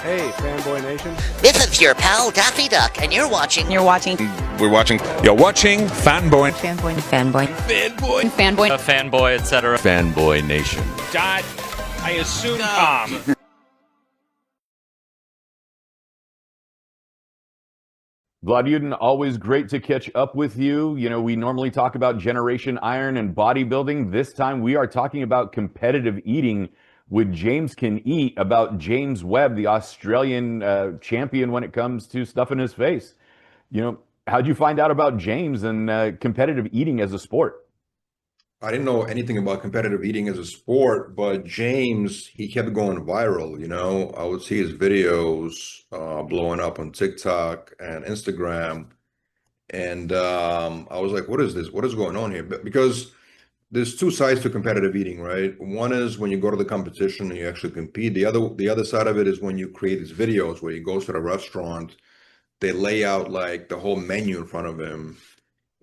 Hey, Fanboy Nation. This is your pal Daffy Duck, and you're watching. You're watching. We're watching. You're watching Fanboy. Fanboy. Fanboy. Fanboy. Fanboy. A fanboy, etc. Fanboy Nation. Dot. I assume Tom. Vlad Yudin, always great to catch up with you. You know, we normally talk about Generation Iron and bodybuilding. This time we are talking about competitive eating with James Can Eat, about James Webb, the Australian champion when it comes to stuffing his face. You know, how'd you find out about James and competitive eating as a sport? I didn't know anything about competitive eating as a sport, but James, he kept going viral, you know. I would see his videos blowing up on TikTok and Instagram. And I was like, what is this? What is going on here? Because there's two sides to competitive eating, right? One is when you go to the competition and you actually compete. The other side of it is when you create these videos where he goes to the restaurant, they lay out like the whole menu in front of him,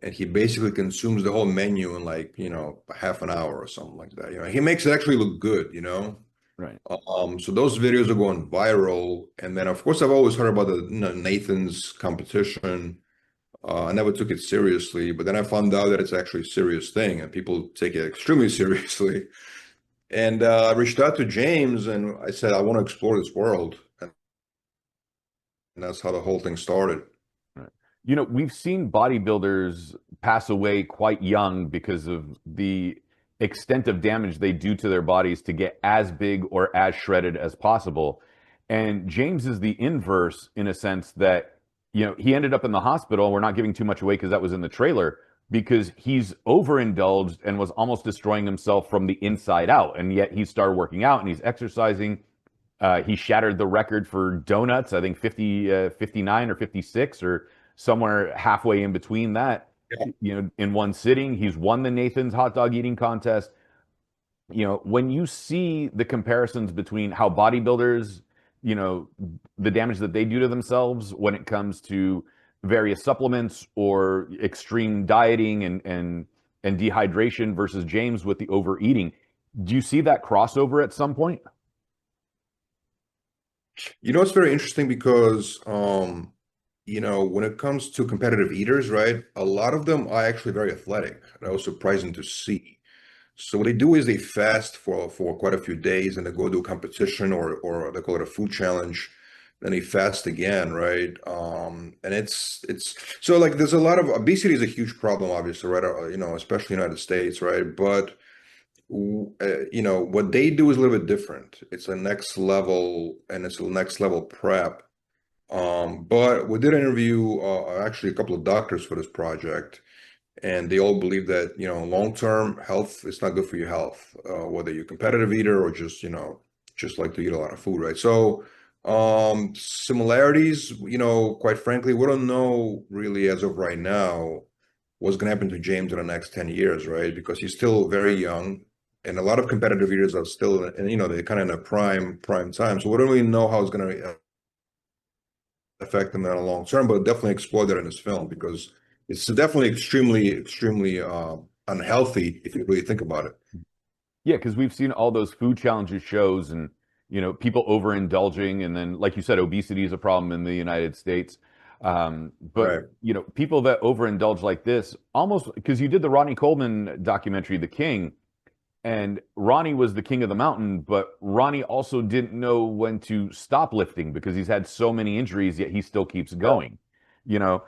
and he basically consumes the whole menu in like, you know, half an hour or something like that. You know, he makes it actually look good, you know? Right. So those videos are going viral. And then of course I've always heard about the, you know, Nathan's competition. I never took it seriously, but then I found out that it's actually a serious thing and people take it extremely seriously. And I reached out to James and I said, I want to explore this world. And that's how the whole thing started. You know, we've seen bodybuilders pass away quite young because of the extent of damage they do to their bodies to get as big or as shredded as possible. And James is the inverse in a sense that, you know, he ended up in the hospital. We're not giving too much away because that was in the trailer, because he's overindulged and was almost destroying himself from the inside out. And yet he started working out and he's exercising. He shattered the record for donuts, I think 59 or 56 or somewhere halfway in between that, you know, in one sitting. He's won the Nathan's hot dog eating contest. You know, when you see the comparisons between how bodybuilders, you know, the damage that they do to themselves when it comes to various supplements or extreme dieting and dehydration versus James with the overeating, do you see that crossover at some point? You know, it's very interesting because you know, when it comes to competitive eaters, right, a lot of them are actually very athletic. That was surprising to see. So what they do is they fast for quite a few days and they go do a competition or they call it a food challenge. Then they fast again, right? And it's so like there's a lot of obesity is a huge problem, obviously, right? You know, especially United States, right? But you know, what they do is a little bit different. It's a next level and it's a next level prep. But we did interview actually a couple of doctors for this project, and they all believe that, you know, long-term health is not good for your health, whether you're a competitive eater or just, you know, just like to eat a lot of food, right? So similarities, you know, quite frankly, we don't know really as of right now what's going to happen to James in the next 10 years, right? Because he's still very young. And a lot of competitive eaters are still, and you know, they're kind of in a prime time. So we don't really know how it's going to affect them in the long term, but definitely explore that in this film because it's definitely extremely unhealthy if you really think about it. Yeah, because we've seen all those food challenges shows and, you know, people overindulging. And then, like you said, obesity is a problem in the United States. But, Right. you know, people that overindulge like this, almost because you did the Ronnie Coleman documentary, The King, and Ronnie was the king of the mountain, but Ronnie also didn't know when to stop lifting because he's had so many injuries, yet he still keeps going, you know?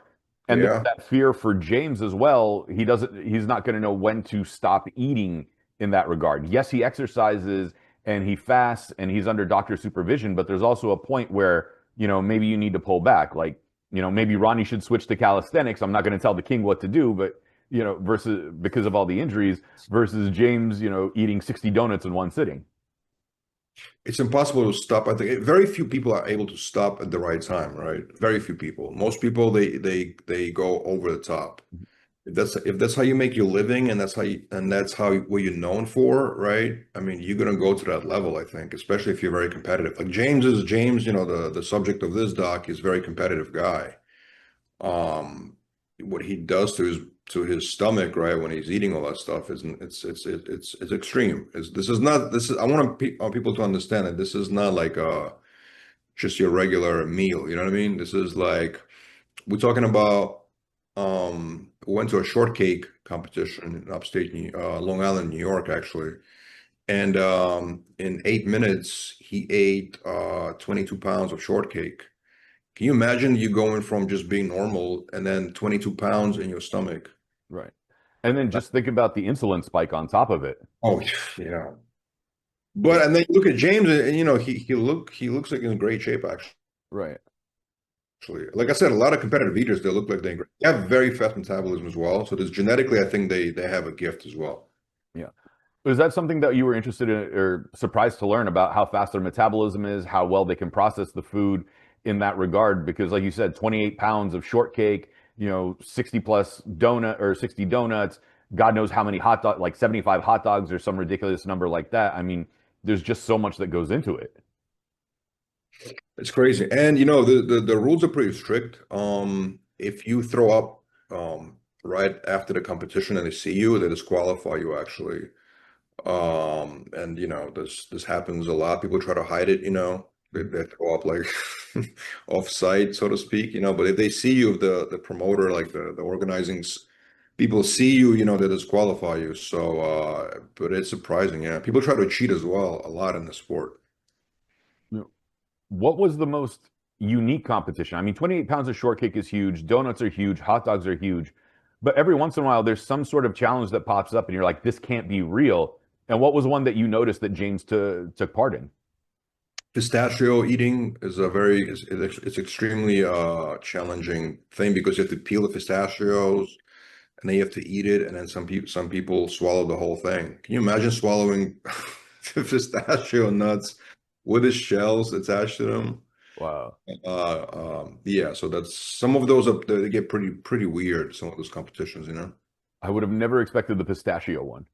And Yeah. there's that fear for James as well. He's not going to know when to stop eating in that regard. Yes, he exercises and he fasts and he's under doctor supervision, but there's also a point where, you know, maybe you need to pull back. Like, you know, maybe Ronnie should switch to calisthenics. I'm not going to tell the king what to do, but, you know, versus because of all the injuries versus James, you know, eating 60 donuts in one sitting. It's impossible to stop. I think very few people are able to stop at the right time, right? Very few people. Most people they go over the top. If that's how you make your living and that's how what you're known for, right? I mean, you're gonna go to that level, I think, especially if you're very competitive. Like James, you know, the subject of this doc is a very competitive guy. What he does to his stomach, right, when he's eating all that stuff is it's extreme. This is I want people to understand that this is not like just your regular meal. You know what I mean? This is like we're talking about. We went to a shortcake competition in upstate Long Island, New York, actually. And in 8 minutes, he ate 22 pounds of shortcake. Can you imagine you going from just being normal and then 22 pounds in your stomach? Right. And then just think about the insulin spike on top of it. Oh, yeah. But and then you look at James, and he looks like in great shape actually. Right. Like I said, a lot of competitive eaters, they look like they have very fast metabolism as well. So there's genetically, I think they have a gift as well. Yeah. Was that something that you were interested in or surprised to learn about how fast their metabolism is, how well they can process the food in that regard? Because like you said, 28 pounds of shortcake, 60 plus donut or 60 donuts, God knows how many hot dogs, like 75 hot dogs or some ridiculous number like that. I mean, there's just so much that goes into it. It's crazy. And the rules are pretty strict. If you throw up right after the competition and they see you, they disqualify you actually. And this happens a lot. People try to hide it, they throw up like off site, so to speak, but if they see you, if the promoter, like the organizing people see you, they disqualify you. So but it's surprising. Yeah, people try to cheat as well a lot in the sport. What was the most unique competition? I mean, 28 pounds of shortcake is huge, donuts are huge, hot dogs are huge, but every once in a while there's some sort of challenge that pops up and you're like, this can't be real. And what was one that you noticed that James took part in? Pistachio eating is it's extremely challenging thing because you have to peel the pistachios and then you have to eat it, and then some people swallow the whole thing. Can you imagine swallowing the pistachio nuts with the shells attached to them? Wow. Yeah, so that's some of those they get pretty weird, some of those competitions, I would have never expected the pistachio one.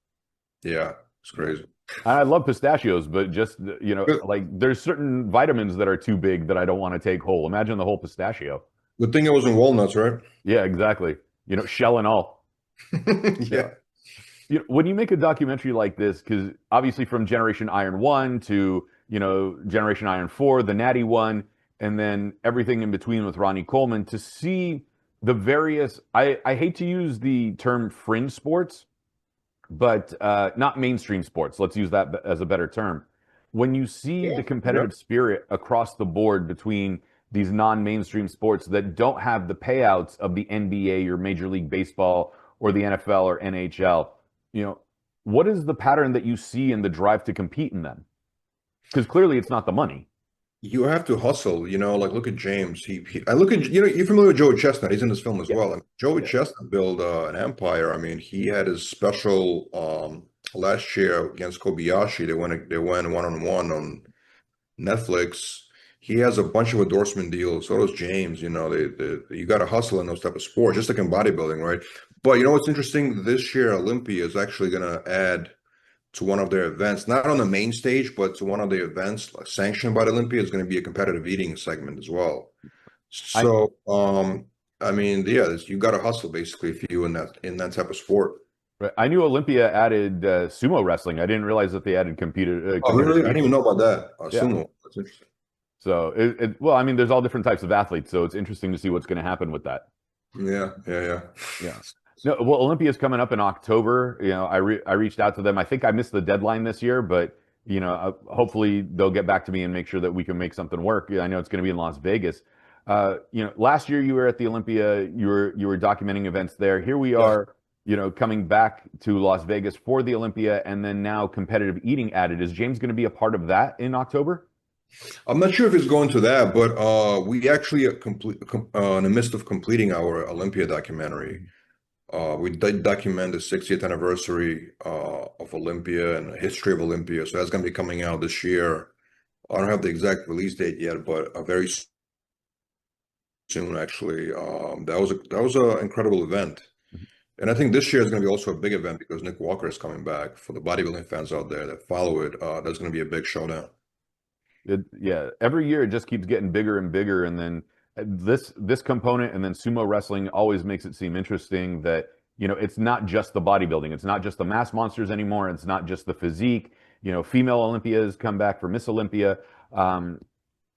Yeah, it's crazy. I love pistachios, but just, like there's certain vitamins that are too big that I don't want to take whole. Imagine the whole pistachio. Good thing it wasn't walnuts, right? Yeah, exactly. Shell and all. Yeah. When you make a documentary like this, because obviously from Generation Iron 1 to, Generation Iron 4, the Natty one, and then everything in between with Ronnie Coleman, to see the various, I hate to use the term fringe sports, but not mainstream sports. Let's use that as a better term. When you see the competitive spirit across the board between these non-mainstream sports that don't have the payouts of the NBA or Major League Baseball or the NFL or NHL, what is the pattern that you see in the drive to compete in them? Because clearly it's not the money. You have to hustle, like look at James. I look at, you're familiar with Joey Chestnut. He's in this film as well. And Joey Chestnut built an empire. I mean, he had his special last year against Kobayashi. They went one-on-one on Netflix. He has a bunch of endorsement deals. So does James. You got to hustle in those type of sports, just like in bodybuilding, right? But what's interesting? This year, Olympia is actually going to add to one of their events, not on the main stage, but to one of the events sanctioned by the Olympia, is going to be a competitive eating segment as well. So, I mean, yeah, you got to hustle basically if you in that type of sport. Right. I knew Olympia added sumo wrestling. I didn't realize that they added competed. Oh, really? I didn't even know about that. Sumo. That's interesting. So, well, I mean, there's all different types of athletes, so it's interesting to see what's going to happen with that. Yeah. No, well, Olympia's coming up in October. I reached out to them. I think I missed the deadline this year, but hopefully they'll get back to me and make sure that we can make something work. I know it's going to be in Las Vegas. Last year you were at the Olympia. You were documenting events there. Here we are. Coming back to Las Vegas for the Olympia, and then now competitive eating added. Is James going to be a part of that in October? I'm not sure if it's going to that, but we actually in the midst of completing our Olympia documentary. We did document the 60th anniversary of Olympia and the history of Olympia. So that's going to be coming out this year. I don't have the exact release date yet, but very soon, actually. That was an incredible event. And I think this year is going to be also a big event because Nick Walker is coming back. For the bodybuilding fans out there that follow it, there's going to be a big showdown. Every year it just keeps getting bigger and bigger, and then this component and then sumo wrestling always makes it seem interesting that it's not just the bodybuilding, it's not just the mass monsters anymore, it's not just the physique. Female Olympias come back for Miss Olympia.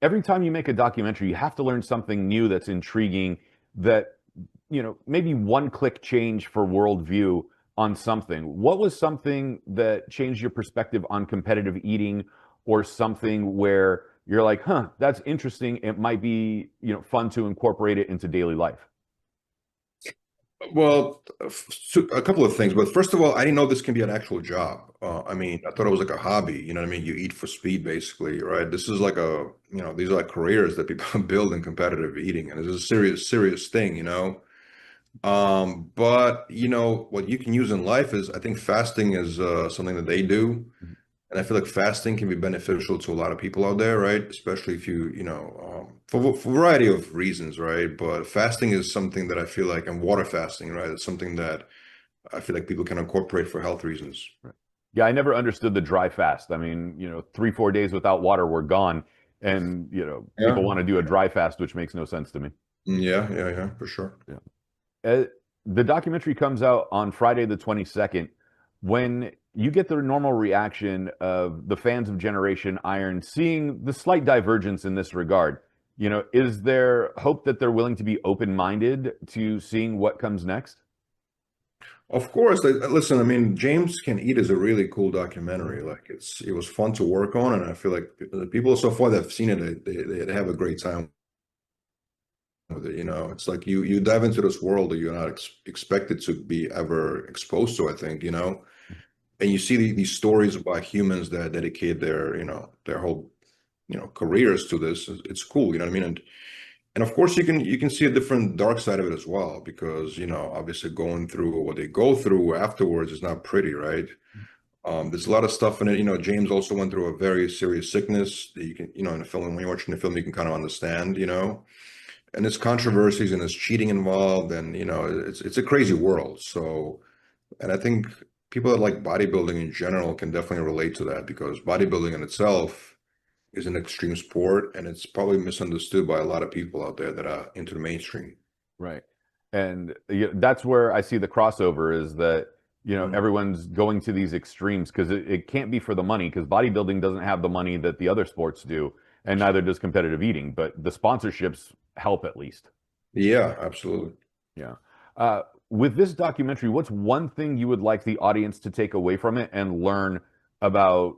every time you make a documentary, you have to learn something new that's intriguing, that, maybe one click change for worldview on something. What was something that changed your perspective on competitive eating, or something where you're like, huh, that's interesting. It might be, fun to incorporate it into daily life? Well, a couple of things, but first of all, I didn't know this can be an actual job. I mean, I thought it was like a hobby. You know what I mean? You eat for speed, basically, right? This is like these are like careers that people build in competitive eating, and it's a serious, serious thing, But what you can use in life is, I think fasting is something that they do. And I feel like fasting can be beneficial to a lot of people out there, right? Especially if for a variety of reasons, right? But fasting is something that I feel like, and water fasting, right? It's something that I feel like people can incorporate for health reasons. Yeah, I never understood the dry fast. I mean, 3, 4 days without water, we're gone. And, people Yeah. want to do a dry fast, which makes no sense to me. Yeah, yeah, yeah, for sure. Yeah. The documentary comes out on Friday the 22nd. When you get the normal reaction of the fans of Generation Iron seeing the slight divergence in this regard, is there hope that they're willing to be open-minded to seeing what comes next? Of course, listen, I mean, James Can Eat is a really cool documentary. Like it was fun to work on, and I feel like the people so far that have seen it, they have a great time with it. It's like you dive into this world that you're not expected to be ever exposed to, I think, and you see these stories about humans that dedicate their whole careers to this. It's cool, you know what I mean? And of course you can see a different dark side of it as well, because obviously going through what they go through afterwards is not pretty, right? There's a lot of stuff in it. James also went through a very serious sickness that you can, in the film, when you're watching the film, you can kind of understand, and there's controversies and there's cheating involved, and it's a crazy world. So, and I think people that like bodybuilding in general can definitely relate to that, because bodybuilding in itself is an extreme sport, and it's probably misunderstood by a lot of people out there that are into the mainstream. Right. And that's where I see the crossover, is that, everyone's going to these extremes because it can't be for the money, because bodybuilding doesn't have the money that the other sports do, and neither does competitive eating, but the sponsorships help at least. Yeah, absolutely. Yeah. With this documentary, what's one thing you would like the audience to take away from it and learn about,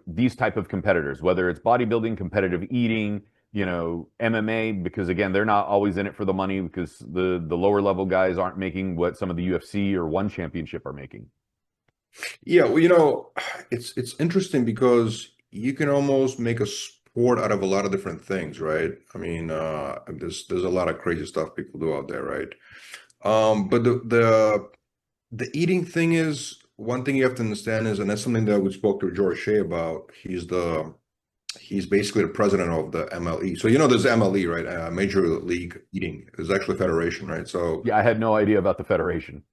these type of competitors, whether it's bodybuilding, competitive eating, MMA, because again, they're not always in it for the money, because the lower level guys aren't making what some of the UFC or One Championship are making. Yeah, well, it's interesting because you can almost make a sport out of a lot of different things, right? I mean, there's a lot of crazy stuff people do out there, right? But the eating thing is one thing you have to understand is, and that's something that we spoke to George Shea about. He's basically the president of the MLE. So there's MLE, right? Major League Eating. There's actually a federation, right? So Yeah, I had no idea about the federation.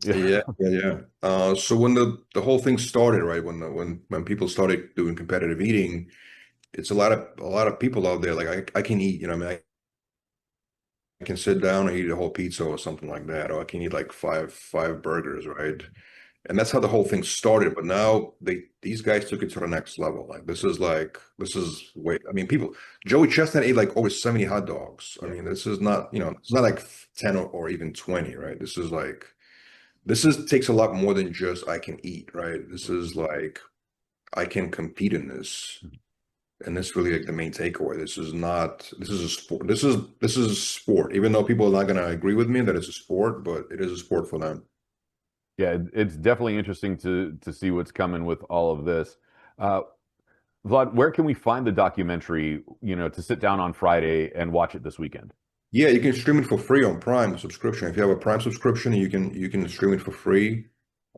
yeah, yeah, yeah. So when the whole thing started, right? When people started doing competitive eating, it's a lot of people out there like, I can eat, I mean, I can sit down and eat a whole pizza or something like that, or I can eat like five burgers, right? And that's how the whole thing started. But now these guys took it to the next level. Like this is way. I mean, Joey Chestnut ate like over 70 hot dogs. I mean, this is not, it's not like 10 or even 20, right? Takes a lot more than just I can eat, right? This is like I can compete in this. And this really like the main takeaway. This is a sport. This is a sport, even though people are not going to agree with me that it's a sport, but it is a sport for them. Yeah, it's definitely interesting to see what's coming with all of this. Vlad, where can we find the documentary, to sit down on Friday and watch it this weekend? Yeah, you can stream it for free on Prime subscription. If you have a Prime subscription, you can stream it for free,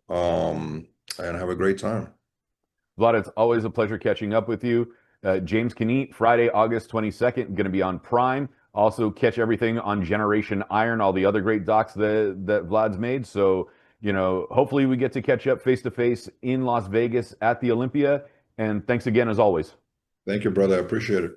and have a great time. Vlad, it's always a pleasure catching up with you. James Can Eat, Friday, August 22nd, going to be on Prime. Also, catch everything on Generation Iron, all the other great docs that Vlad's made. So, hopefully we get to catch up face to face in Las Vegas at the Olympia. And thanks again, as always. Thank you, brother. I appreciate it.